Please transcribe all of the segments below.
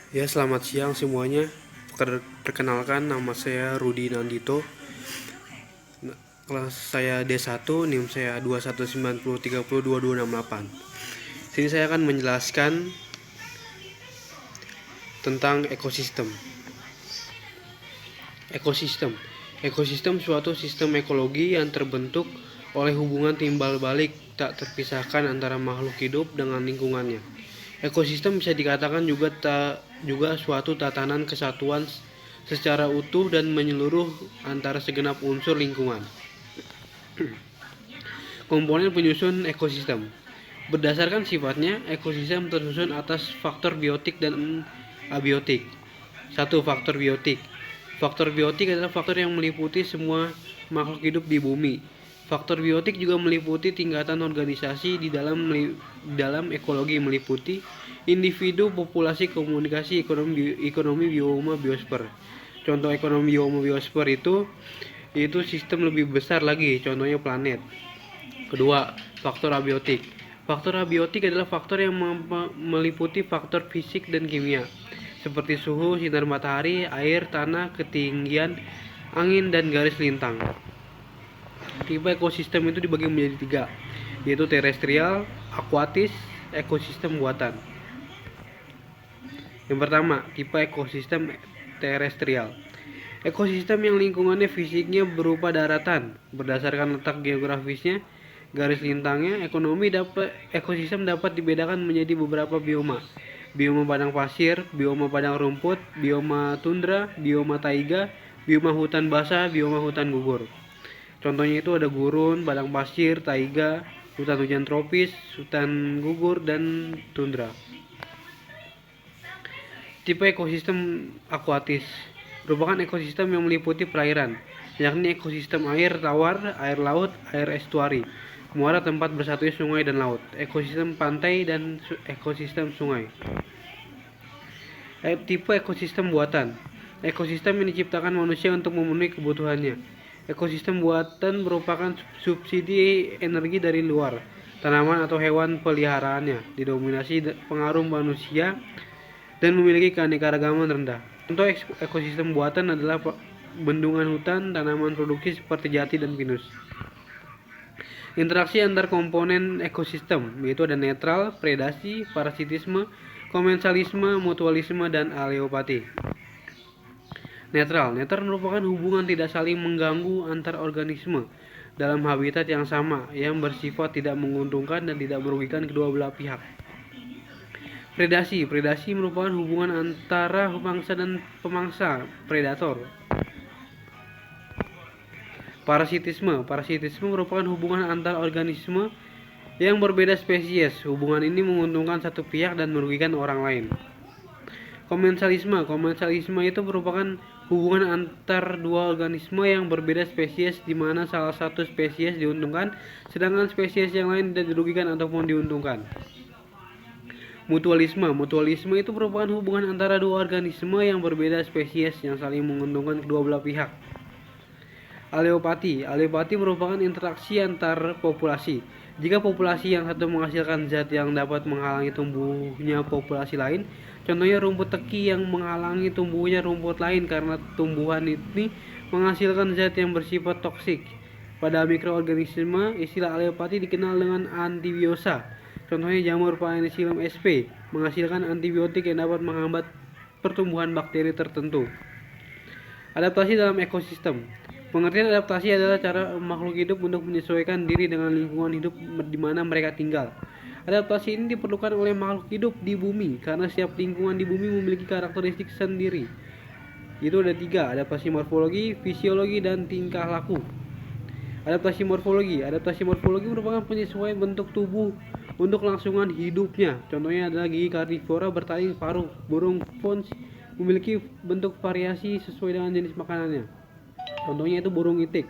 Ya, selamat siang semuanya. Perkenalkan, nama saya Rudi Nandito. Kelas saya D1, NIM saya 2190302268. Sini saya akan menjelaskan tentang ekosistem. Ekosistem. Ekosistem suatu sistem ekologi yang terbentuk oleh hubungan timbal balik tak terpisahkan antara makhluk hidup dengan lingkungannya. Ekosistem bisa dikatakan juga suatu tatanan kesatuan secara utuh dan menyeluruh antara segenap unsur lingkungan. Komponen penyusun ekosistem. Berdasarkan sifatnya, ekosistem tersusun atas faktor biotik dan abiotik. 1. Faktor biotik. Faktor biotik adalah faktor yang meliputi semua makhluk hidup di bumi. Faktor biotik juga meliputi tingkatan organisasi di dalam ekologi, meliputi individu, populasi, komunikasi, ekonomi bioma, biosfer. Contoh ekonomi bioma biosfer itu sistem lebih besar lagi, contohnya planet. Kedua, faktor abiotik. Faktor abiotik adalah faktor yang meliputi faktor fisik dan kimia, seperti suhu, sinar matahari, air, tanah, ketinggian, angin, dan garis lintang. Tipe ekosistem itu dibagi menjadi 3, yaitu terestrial, akuatis, ekosistem buatan. Yang pertama, tipe ekosistem terestrial. Ekosistem yang lingkungannya fisiknya berupa daratan, berdasarkan letak geografisnya, garis lintangnya. Ekosistem dapat dibedakan menjadi beberapa bioma. Bioma padang pasir, bioma padang rumput, bioma tundra, bioma taiga, bioma hutan basah, bioma hutan gugur. Contohnya itu ada gurun, padang pasir, taiga, hutan hujan tropis, hutan gugur, dan tundra. Tipe ekosistem akuatis merupakan ekosistem yang meliputi perairan, yakni ekosistem air tawar, air laut, air estuari, muara tempat bersatunya sungai dan laut, ekosistem pantai, dan ekosistem sungai. Tipe ekosistem buatan. Ekosistem yang diciptakan manusia untuk memenuhi kebutuhannya. Ekosistem buatan merupakan subsidi energi dari luar, tanaman atau hewan peliharaannya, didominasi pengaruh manusia dan memiliki keanekaragaman rendah. Contoh ekosistem buatan adalah bendungan hutan, tanaman produksi seperti jati dan pinus. Interaksi antar komponen ekosistem, yaitu ada netral, predasi, parasitisme, komensalisme, mutualisme, dan aleopati. Netral merupakan hubungan tidak saling mengganggu antar organisme dalam habitat yang sama, yang bersifat tidak menguntungkan dan tidak merugikan kedua belah pihak. Predasi merupakan hubungan antara pemangsa dan pemangsa, predator. Parasitisme merupakan hubungan antar organisme yang berbeda spesies. Hubungan ini menguntungkan satu pihak dan merugikan orang lain. Komensalisme itu merupakan hubungan antar dua organisme yang berbeda spesies, di mana salah satu spesies diuntungkan sedangkan spesies yang lain tidak dirugikan ataupun diuntungkan. Mutualisme itu merupakan hubungan antara dua organisme yang berbeda spesies yang saling menguntungkan kedua belah pihak. Aleopati merupakan interaksi antar populasi. Jika populasi yang satu menghasilkan zat yang dapat menghalangi tumbuhnya populasi lain, contohnya rumput teki yang menghalangi tumbuhnya rumput lain karena tumbuhan ini menghasilkan zat yang bersifat toksik. Pada mikroorganisme, istilah aleopati dikenal dengan antibiosa. Contohnya jamur Penicillium sp menghasilkan antibiotik yang dapat menghambat pertumbuhan bakteri tertentu. Adaptasi dalam ekosistem. Pengertian adaptasi adalah cara makhluk hidup untuk menyesuaikan diri dengan lingkungan hidup di mana mereka tinggal. Adaptasi ini diperlukan oleh makhluk hidup di bumi karena setiap lingkungan di bumi memiliki karakteristik sendiri. Itu ada 3, adaptasi morfologi, fisiologi, dan tingkah laku. Adaptasi morfologi merupakan penyesuaian bentuk tubuh untuk kelangsungan hidupnya. Contohnya adalah gigi karnivora bertaring paruh. Burung pons memiliki bentuk variasi sesuai dengan jenis makanannya. Contohnya itu burung itik.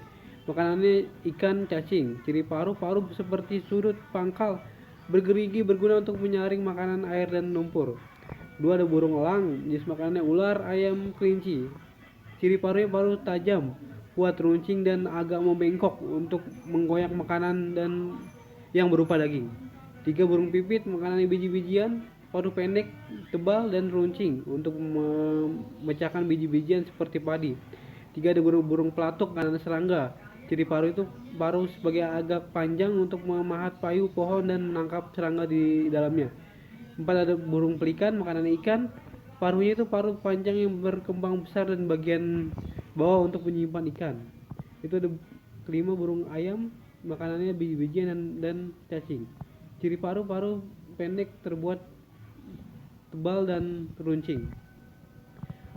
Makanannya ikan cacing. Ciri paruh seperti sudut pangkal bergerigi berguna untuk menyaring makanan air dan lumpur. 2, ada burung elang. Jenis makanannya ular, ayam, kelinci. Ciri paruhnya paruh tajam, kuat runcing dan agak membengkok untuk menggoyak makanan dan yang berupa daging. 3, burung pipit, makanannya biji-bijian. paruh pendek, tebal, dan runcing untuk memecahkan biji-bijian seperti padi. 3. Ada burung pelatuk kanan serangga. Ciri paruh itu paruh sebagai agak panjang untuk memahat payu pohon dan menangkap serangga di dalamnya. 4. Ada burung pelikan makanan ikan. Paruhnya itu paruh panjang yang berkembang besar dan bagian bawah untuk menyimpan ikan. Itu ada 5. Burung ayam makanannya biji-bijian dan cacing. Ciri paruh pendek, terbuat tebal dan runcing.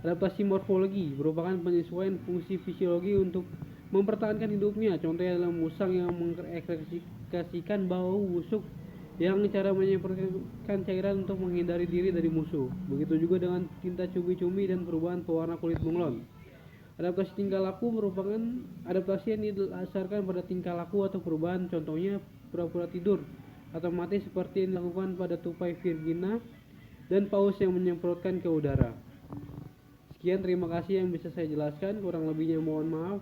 Adaptasi morfologi merupakan penyesuaian fungsi fisiologi untuk mempertahankan hidupnya. Contohnya adalah musang yang mengekspresikan bau busuk yang cara menyemprotkan cairan untuk menghindari diri dari musuh. Begitu juga dengan tinta cumi-cumi dan perubahan pewarna kulit bunglon. Adaptasi tingkah laku merupakan adaptasi yang didasarkan pada tingkah laku atau perubahan, contohnya pura-pura tidur atau mati seperti yang dilakukan pada tupai virginia dan paus yang menyemprotkan ke udara. Sekian, terima kasih yang bisa saya jelaskan, kurang lebihnya mohon maaf.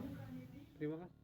Terima kasih.